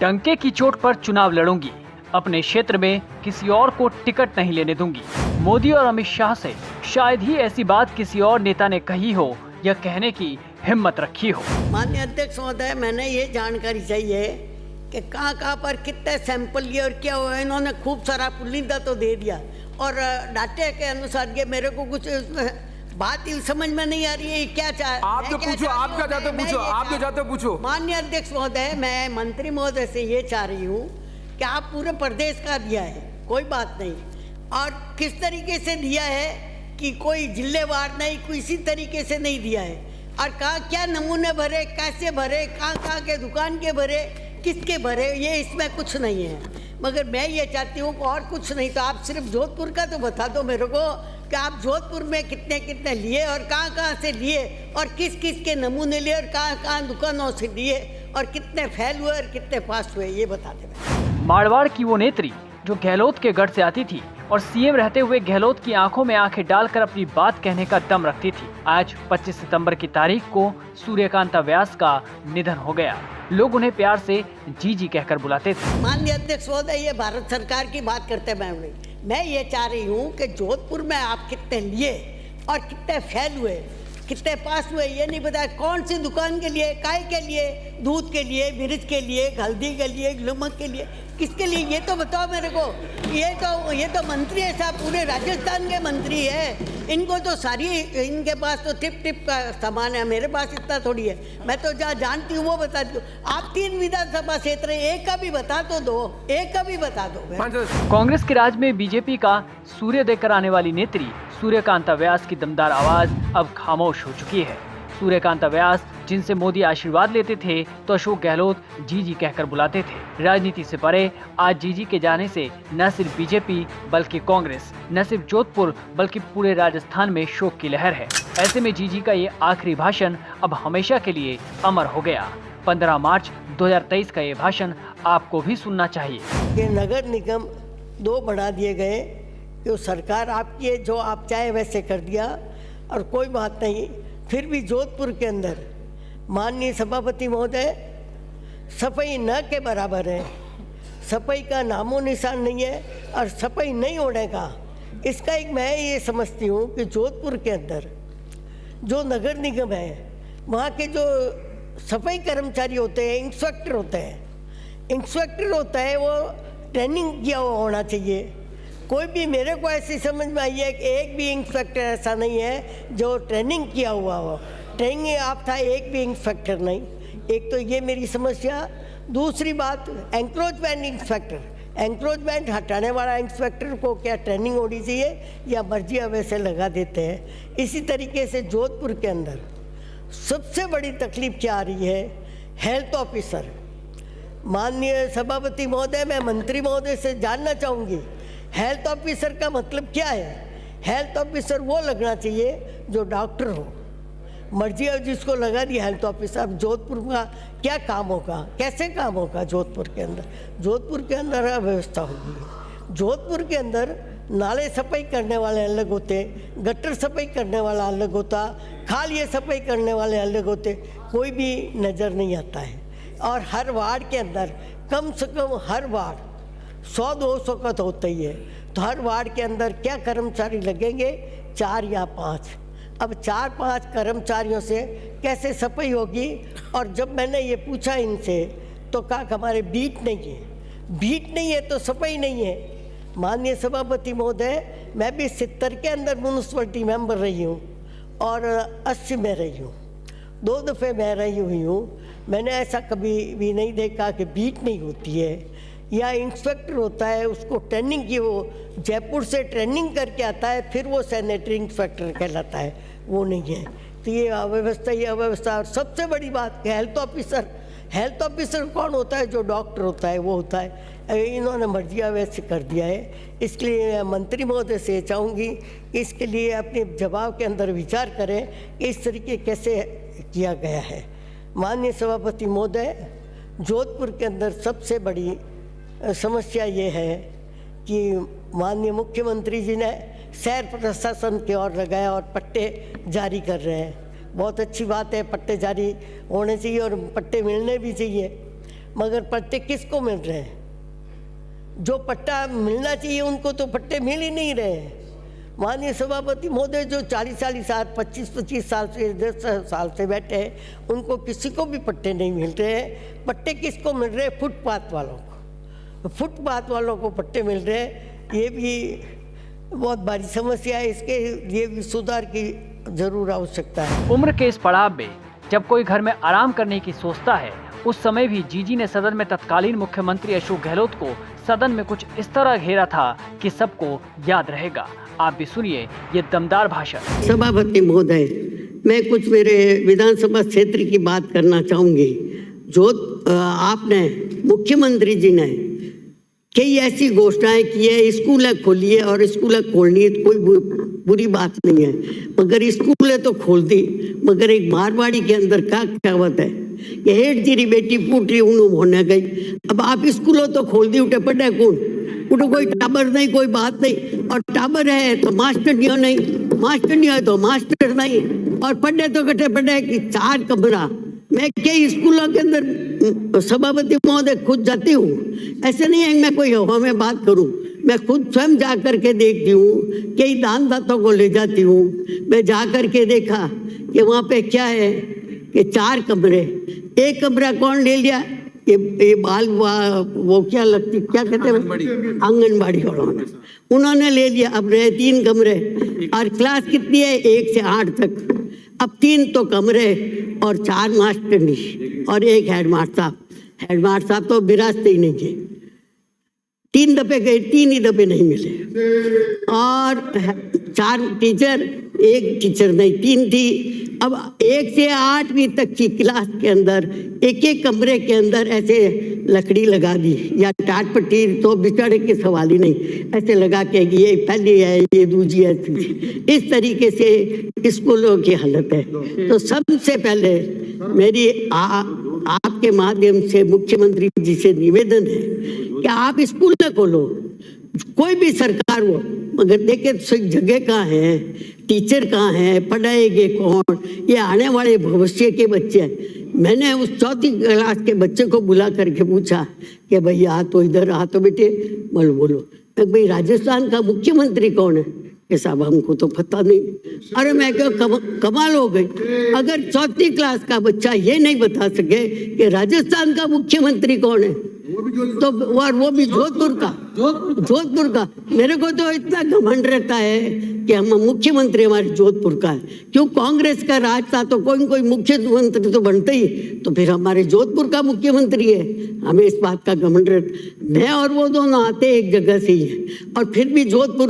डंके की चोट पर चुनाव लड़ूंगी, अपने क्षेत्र में किसी और को टिकट नहीं लेने दूंगी। मोदी और अमित शाह से शायद ही ऐसी बात किसी और नेता ने कही हो या कहने की हिम्मत रखी हो। माननीय अध्यक्ष महोदय, मैंने ये जानकारी चाहिए कि कहाँ पर कितने सैंपल लिए और क्या हुआ। इन्होंने खूब सारा पुलिंदा तो दे दिया और डाटे के अनुसार ये मेरे को कुछ बात ही समझ में नहीं आ रही है। क्या चाह आप जो पूछो, आप क्या चाहते हो पूछो, आप जो चाहते हो पूछो। माननीय अध्यक्ष महोदय, मैं मंत्री महोदय से ये चाह रही हूँ कि आप पूरे प्रदेश का दिया है, कोई बात नहीं, और किस तरीके से दिया है कि कोई जिलेवार नहीं, कोई इसी तरीके से नहीं दिया है। और कहाँ क्या नमूने भरे, कैसे भरे, कहाँ के दुकान के भरे, किसके भरे, ये इसमें कुछ नहीं है। मगर मैं ये चाहती हूँ और कुछ नहीं तो आप सिर्फ जोधपुर का तो बता दो मेरे को कि आप जोधपुर में कितने कितने लिए और कहाँ से लिए और किस किस के नमूने लिए और कहाँ दुकानों से लिए और कितने फेल हुए और कितने पास हुए, ये बता दें। मारवाड़ की वो नेत्री जो गहलोत के गढ़ से आती थी और सीएम रहते हुए गहलोत की आंखों में आंखें डालकर अपनी बात कहने का दम रखती थी, आज 25 सितंबर की तारीख को सूर्यकांता व्यास का निधन हो गया। लोग उन्हें प्यार से जीजी कहकर बुलाते थे। माननीय अध्यक्ष महोदय, ये भारत सरकार की बात करते मैं ये चाह रही हूँ कि जोधपुर में आप कितने लिए और कितने फेल हुए, कितने पास हुए, ये नहीं बताया। कौन सी दुकान के लिए, काय के लिए, दूध के लिए, मिर्च के लिए, हल्दी के लिए, नमक के लिए, किसके लिए, ये तो बताओ मेरे को। ये तो मंत्री है साहब, पूरे राजस्थान के मंत्री है। इनको तो सारी, इनके पास तो टिप का सामान है, मेरे पास इतना थोड़ी है। मैं तो जहाँ जानती हूँ वो बताती हूँ। आप 3 विधानसभा क्षेत्र है, एक का भी बता तो दो, एक का भी बता दो। कांग्रेस के राज में बीजेपी का सूर्योदय कराने वाली नेत्री सूर्यकांता व्यास की दमदार आवाज अब खामोश हो चुकी है। सूर्यकांता व्यास जिनसे मोदी आशीर्वाद लेते थे तो अशोक गहलोत जीजी कहकर बुलाते थे। राजनीति से परे आज जीजी के जाने से न सिर्फ बीजेपी बल्कि कांग्रेस, न सिर्फ जोधपुर बल्कि पूरे राजस्थान में शोक की लहर है। ऐसे में जीजी का ये आखिरी भाषण अब हमेशा के लिए अमर हो गया। 15 मार्च 2023 का ये भाषण आपको भी सुनना चाहिए। ये नगर निगम 2 बढ़ा दिए गए, जो सरकार आपकी है, जो आप चाहे वैसे कर दिया और कोई बात नहीं। फिर भी जोधपुर के अंदर माननीय सभापति महोदय सफाई न के बराबर है। सफाई का नामो निशान नहीं है और सफाई नहीं होने का इसका एक मैं ये समझती हूँ कि जोधपुर के अंदर जो नगर निगम है, वहाँ के जो सफाई कर्मचारी होते हैं, इंस्पेक्टर होता है, वो ट्रेनिंग किया हुआ होना चाहिए। कोई भी, मेरे को ऐसी समझ में आई है कि एक भी इंस्पेक्टर ऐसा नहीं है जो ट्रेनिंग किया हुआ हो। ट्रेनिंग आप था, एक भी इंस्पेक्टर नहीं। एक तो ये मेरी समस्या। दूसरी बात, एंक्रोचमेंट हटाने वाला इंस्पेक्टर को क्या ट्रेनिंग होनी चाहिए या मर्जी वैसे लगा देते हैं। इसी तरीके से जोधपुर के अंदर सबसे बड़ी तकलीफ क्या आ रही है, हेल्थ ऑफिसर। माननीय सभापति महोदय, मैं मंत्री महोदय से जानना चाहूँगी, हेल्थ ऑफिसर का मतलब क्या है। हेल्थ ऑफिसर वो लगना चाहिए जो डॉक्टर हो। मर्जी अब जिसको लगा दिया हेल्थ ऑफिसर। अब जोधपुर का क्या काम होगा, कैसे काम होगा जोधपुर के अंदर? जोधपुर के अंदर अव्यवस्था होगी। जोधपुर के अंदर नाले सफाई करने वाले अलग होते, गटर सफाई करने वाला अलग होता, खालिए सफाई करने वाले अलग होते, कोई भी नज़र नहीं आता है। और हर वार्ड के अंदर कम से कम हर वार्ड 100-200 का तो होता ही है। तो हर वार्ड के अंदर क्या कर्मचारी लगेंगे? 4 या 5। अब 4-5 कर्मचारियों से कैसे सफाई होगी? और जब मैंने ये पूछा इनसे तो कहा कि हमारे बीट नहीं है तो सफाई नहीं है। माननीय सभापति महोदय, मैं भी 70 के अंदर म्यूनसिपलिटी मेंबर रही हूँ और 80 में रही हूँ, 2 दफ़े मैं रही हुई हूँ। मैंने ऐसा कभी भी नहीं देखा कि बीट नहीं होती है या इंस्पेक्टर होता है उसको ट्रेनिंग की, वो जयपुर से ट्रेनिंग करके आता है फिर वो सैनिटरी इंस्पेक्टर कहलाता है, वो नहीं है। तो ये अव्यवस्था। और सबसे बड़ी बात, हेल्थ ऑफिसर कौन होता है? जो डॉक्टर होता है वो होता है। इन्होंने मर्जिया वैसे कर दिया है। इसलिए मंत्री महोदय से चाहूँगी इसके लिए अपने जवाब के अंदर विचार करें कि इस तरीके कैसे किया गया है। माननीय सभापति महोदय, जोधपुर के अंदर सबसे बड़ी समस्या ये है कि माननीय मुख्यमंत्री जी ने शहर प्रशासन की ओर लगाया और पट्टे जारी कर रहे हैं। बहुत अच्छी बात है, पट्टे जारी होने चाहिए और पट्टे मिलने भी चाहिए। मगर पट्टे किसको मिल रहे हैं? जो पट्टा मिलना चाहिए उनको तो पट्टे मिल ही नहीं रहे हैं। माननीय सभापति महोदय जो 40 साल 25 साल से 10 साल से बैठे हैं, उनको किसी को भी पट्टे नहीं मिल रहे हैं। पट्टे किसको मिल रहे हैं? फुटपाथ वालों को। फुटपाथ वालों को पट्टे मिल रहे हैं। ये भी बहुत बड़ी समस्या है, इसके लिए भी सुधार की जरूर आवश्यकता है। उम्र के इस पड़ाव में जब कोई घर में आराम करने की सोचता है, उस समय भी जीजी ने सदन में तत्कालीन मुख्यमंत्री अशोक गहलोत को सदन में कुछ इस तरह घेरा था कि सबको याद रहेगा। आप भी सुनिए ये दमदार भाषण। सभापति महोदय, मैं कुछ मेरे विधानसभा क्षेत्र की बात करना चाहूंगी। जो आपने मुख्यमंत्री जी ने कई ऐसी घोषणाएं की है, स्कूलें खोली है और स्कूलें खोलनी है, कोई बुरी बात नहीं है, मगर स्कूलें तो खोल दी, मगर एक मारवाड़ी के अंदर क्या कहावत है कि हेठ जीरी बेटी पूटरी उन्हों होने गई। अब आप स्कूलों तो खोल दी, उठे पढ़े कौन? उठे कोई टाबर नहीं, कोई बात नहीं। और टाबर है तो मास्टर नहीं, मास्टर नहीं है तो मास्टर नहीं, और पढ़े तो कटे पढ़े कि 4 कमरा। मैं कई स्कूलों के अंदर सभापति महोदय खुद जाती हूँ, ऐसे नहीं है मैं कोई हवा में बात करूँ, मैं खुद स्वयं जा करके देखती हूँ। कई दान दातों को ले जाती हूँ, मैं जा करके देखा कि वहाँ पे क्या है कि 4 कमरे, एक कमरा कौन ले लिया? ये बाल वो क्या लगती, क्या कहते हैं, आंगनबाड़ी वालों ने, उन्होंने ले लिया। अब रहे 3 कमरे, और क्लास कितनी है? 1 से 8 तक। अब 3 तो कमरे और 4 मास्टरनी और 1 हेडमास्टर साहब। हेडमास्टर साहब तो विरासत ही नहीं है, 3 दफे गए, 3 ही दफे नहीं मिले। और 4 टीचर, 1 टीचर नहीं, 3 थी। अब 1 से 8वीं तक की क्लास के अंदर एक कमरे के अंदर ऐसे लकड़ी लगा दी, या टाट पट्टी तो बिछड़े के सवाल ही नहीं, ऐसे लगा के ये पहली है, ये दूसरी है, इस तरीके से स्कूलों की हालत है। तो सबसे पहले मेरी आपके माध्यम से मुख्यमंत्री जी से निवेदन है कि आप स्कूल न खोलो, कोई भी सरकार हो, मगर देखे जगह कहाँ है, टीचर कहाँ है, पढ़ाएंगे कौन? ये आने वाले भविष्य के बच्चे हैं। मैंने उस 4वीं क्लास के बच्चे को बुला करके पूछा कि भाई आ तो इधर, आ तो बेटे, बोलो भाई राजस्थान का मुख्यमंत्री कौन है? कि साहब हमको तो पता नहीं। अरे मैं क्यों कमाल हो गई, अगर 4वीं क्लास का बच्चा ये नहीं बता सके कि राजस्थान का मुख्यमंत्री कौन है, तो वो भी जोधपुर का। मेरे को तो इतना घमंड रहता है कि हम मुख्यमंत्री हमारे जोधपुर का है। क्यों? कांग्रेस का राज था तो कोई मुख्यमंत्री तो बनते ही, तो फिर हमारे जोधपुर का मुख्यमंत्री है। हमें इस बात का घमंड रहता। मैं और वो दोनों आते एक जगह से ही है, और फिर भी जोधपुर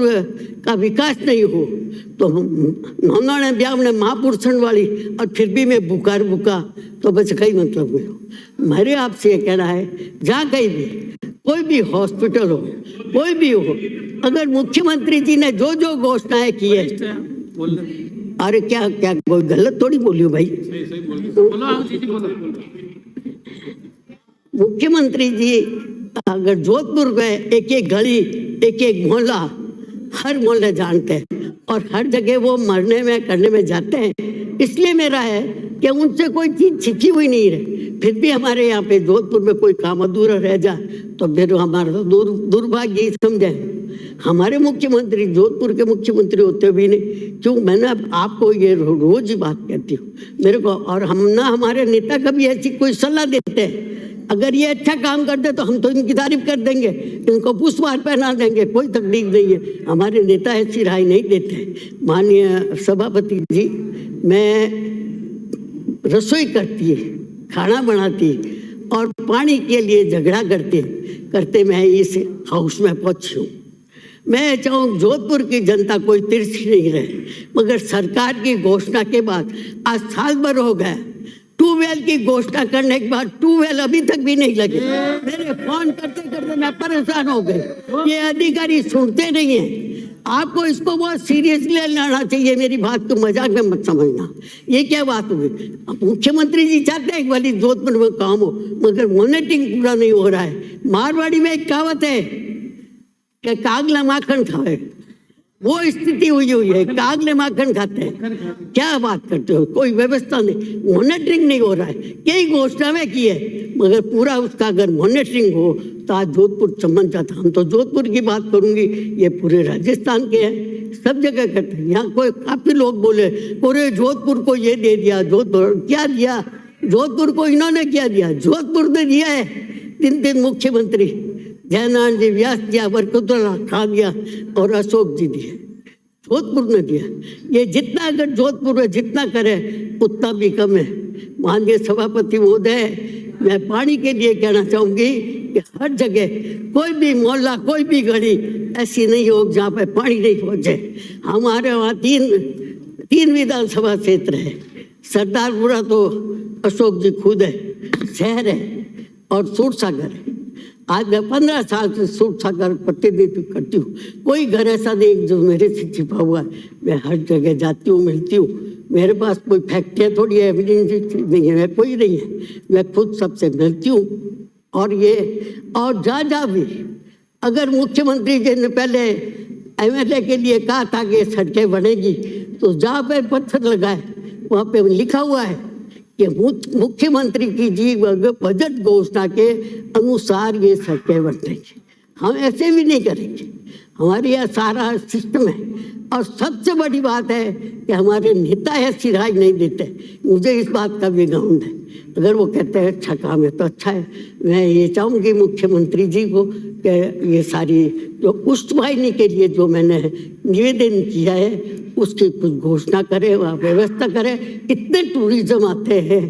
का विकास नहीं हो तो नौना ब्याह ने महापुरुषन वाली, और फिर भी मैं बुका तो बस कई मतलब हुए। मेरे आपसे ये कहना है, जहाँ कहीं भी कोई भी हॉस्पिटल हो, कोई भी हो, अगर मुख्यमंत्री जी ने जो जो घोषणाएं की है, अरे क्या कोई गलत थोड़ी बोलियो भाई, मुख्यमंत्री जी अगर जोधपुर गए, एक गली, एक मोहल्ला, हर मोहल्ले जानते हैं, और हर जगह वो मरने में करने में जाते हैं। इसलिए मेरा है कि उनसे कोई चीज छिपी हुई नहीं रहे। फिर भी हमारे यहाँ पे जोधपुर में कोई काम अधूरा रह जाए तो फिर हमारा तो दुर्भाग्य ही समझे। हमारे मुख्यमंत्री जोधपुर के मुख्यमंत्री होते भी नहीं। क्यों? मैंने आपको ये रोज ही बात कहती हूँ मेरे को, और हम ना हमारे नेता कभी ऐसी कोई सलाह देते हैं, अगर ये अच्छा काम करते तो हम तो इनकी तारीफ कर देंगे, इनको पुष्पहार पहना देंगे, कोई तकलीफ नहीं है। हमारे नेता ऐसी राय नहीं देते। माननीय सभापति जी, मैं रसोई करती, खाना बनाती और पानी के लिए झगड़ा करते मैं इस हाउस में पहुंची हूँ। मैं चाहूँ जोधपुर की जनता कोई तिरछी नहीं रहे, मगर सरकार की घोषणा के बाद आज साल भर हो गया, ट्यूबवेल की घोषणा करने के बाद ट्यूबवेल अभी तक भी नहीं लगे। मेरे फोन करते मैं परेशान हो गई। ये अधिकारी सुनते नहीं है। आपको इसको बहुत सीरियसली लेना चाहिए। मेरी बात को मजाक में मत समझना। ये क्या बात हुई? मुख्यमंत्री जी चाहते हैं वाली जोधपुर में काम हो, मगर मॉनिटरिंग पूरा नहीं हो रहा है। मारवाड़ी में एक कहावत है कि कागला माखन खाए, वो स्थिति हुई है। कागले माखन खाते हैं, क्या बात करते हो? कोई व्यवस्था नहीं, मॉनिटरिंग नहीं हो रहा है। कई घोषणा में की है, मगर पूरा उसका अगर मॉनिटरिंग हो तो आज जोधपुर चमन जाता। हम तो जोधपुर की बात करूंगी, ये पूरे राजस्थान के हैं, सब जगह करते हैं। यहाँ कोई काफी लोग बोले पूरे जोधपुर को ये दे दिया, जोधपुर क्या दिया? जोधपुर को इन्होंने क्या दिया? जोधपुर ने दिया है 3 मुख्यमंत्री, जयनारायण जी, व्यास दिया, बरकतुल्ला खान दिया और अशोक जी दिए। जोधपुर ने दिया। ये जितना अगर जोधपुर में जितना करे उतना भी कम है। माननीय सभापति महोदय, मैं पानी के लिए कहना चाहूंगी कि हर जगह कोई भी मोहल्ला, कोई भी गली ऐसी नहीं हो जहाँ पे पानी नहीं पहुंचे। हमारे वहाँ तीन विधानसभा क्षेत्र है। सरदारपुरा तो अशोक जी खुद है, शहर है, और सूरसागर है। आज मैं 15 साल से सूरसागर प्रतिनिधित्व करती हूँ। कोई घर ऐसा नहीं जो मेरे से छिपा हुआ है। मैं हर जगह जाती हूँ, मिलती हूँ। मेरे पास कोई फैक्ट्रियाँ थोड़ी है, एविडेंस नहीं है, मैं कोई नहीं है। मैं खुद सबसे मिलती हूँ। और जहाँ जहाँ भी अगर मुख्यमंत्री जी ने पहले MLA के लिए कहा था कि सड़कें बनेगी, तो जहाँ पे पत्थर लगाए वहाँ पे लिखा हुआ है कि मुख्यमंत्री की जी बजट घोषणा के अनुसार ये सड़कें बनेंगी। हम ऐसे भी नहीं करेंगे। हमारे यहाँ सारा सिस्टम है। और सबसे बड़ी बात है कि हमारे नेता ऐसी राय नहीं देते। मुझे इस बात का भी घमंड है। अगर वो कहते हैं अच्छा काम है तो अच्छा है। मैं ये चाहूँगी मुख्यमंत्री जी को कि ये सारी जो पुष्टवाहिनी के लिए जो मैंने निवेदन किया है उसकी कुछ घोषणा करे, वहाँ व्यवस्था करे। इतने टूरिज्म आते हैं,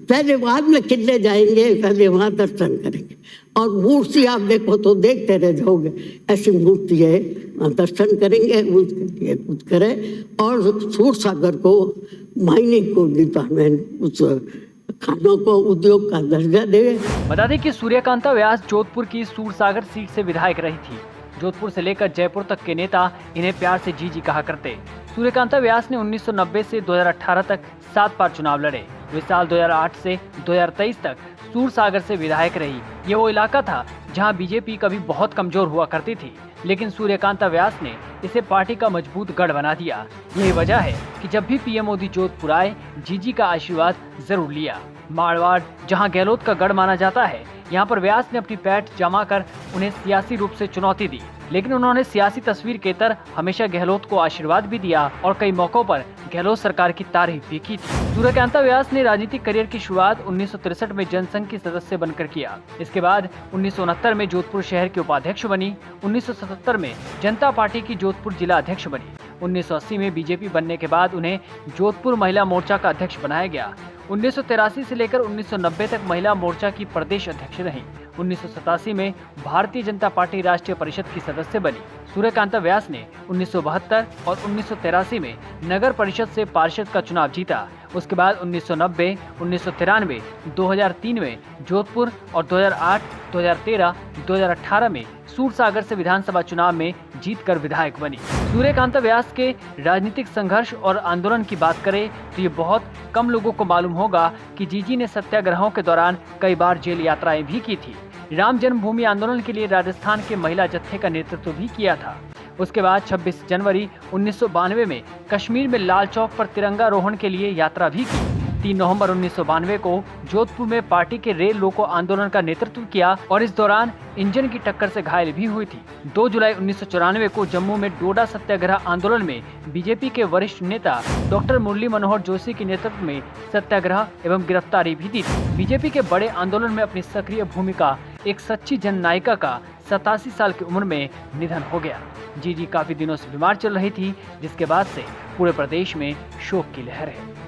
पहले बाद में किले जाएंगे, पहले वहाँ दर्शन करेंगे। और मूर्ति आप देखो तो देखते रह जाओगे, ऐसी मूर्ति है, वहाँ दर्शन करेंगे, उसके लिए कुछ करें। और सूरसागर को माइनिंग को डिपार्टमेंट उस खानों को उद्योग का दर्जा दे। बता दें कि सूर्यकांता व्यास जोधपुर की सूरसागर सीट से विधायक रही थी। जोधपुर से लेकर जयपुर तक के नेता इन्हें प्यार से जीजी कहा करते। सूर्यकांता व्यास ने 1990 से 2018 तक 7 बार चुनाव लड़े। वे साल 2008 से 2023 तक सूरसागर से विधायक रही। ये वो इलाका था जहां बीजेपी कभी बहुत कमजोर हुआ करती थी, लेकिन सूर्यकांता व्यास ने इसे पार्टी का मजबूत गढ़ बना दिया। यही वजह है कि जब भी पीएम मोदी जोधपुर आए, जीजी का आशीर्वाद जरूर लिया। मारवाड़ जहां गहलोत का गढ़ माना जाता है, यहाँ पर व्यास ने अपनी पैठ जमा कर उन्हें सियासी रूप से चुनौती दी, लेकिन उन्होंने सियासी तस्वीर के तर हमेशा गहलोत को आशीर्वाद भी दिया और कई मौकों पर गहलोत सरकार की तारीफ भी की थी। सूर्यकांता व्यास ने राजनीतिक करियर की शुरुआत 1963 में जनसंघ की सदस्य बनकर किया। इसके बाद 1969 में जोधपुर शहर के उपाध्यक्ष बनी। 1977 में जनता पार्टी की जोधपुर जिला अध्यक्ष बनी। 1980 में बीजेपी बनने के बाद उन्हें जोधपुर महिला मोर्चा का अध्यक्ष बनाया गया। 1983 से लेकर 1990 तक महिला मोर्चा की प्रदेश अध्यक्ष रहीं। 1987 में भारतीय जनता पार्टी राष्ट्रीय परिषद की सदस्य बनी। सूर्यकांता व्यास ने 1972 और 1983 में नगर परिषद से पार्षद का चुनाव जीता। उसके बाद 1990, 1993, 2003 में जोधपुर और 2008, 2013, 2018 में सूरसागर से विधानसभा चुनाव में जीतकर विधायक बनी। सूर्यकांता व्यास के राजनीतिक संघर्ष और आंदोलन की बात करें तो ये बहुत कम लोगों को मालूम होगा कि जीजी ने सत्याग्रहों के दौरान कई बार जेल यात्राएं भी की थी। राम जन्मभूमि आंदोलन के लिए राजस्थान के महिला जत्थे का नेतृत्व भी किया था। उसके बाद 26 जनवरी 1992 में कश्मीर में लाल चौक पर तिरंगारोहण के लिए यात्रा भी की। 3 नवंबर 1992 को जोधपुर में पार्टी के रेल रोको आंदोलन का नेतृत्व किया और इस दौरान इंजन की टक्कर से घायल भी हुई थी। 2 जुलाई 1994 को जम्मू में डोडा सत्याग्रह आंदोलन में बीजेपी के वरिष्ठ नेता डॉक्टर मुरली मनोहर जोशी के नेतृत्व में सत्याग्रह एवं गिरफ्तारी भी दी थी। बीजेपी के बड़े आंदोलन में अपनी सक्रिय भूमिका एक सच्ची जननायिका का 87 साल की उम्र में निधन हो गया। जीजी काफी दिनों से बीमार चल रही थी, जिसके बाद से पूरे प्रदेश में शोक की लहर है।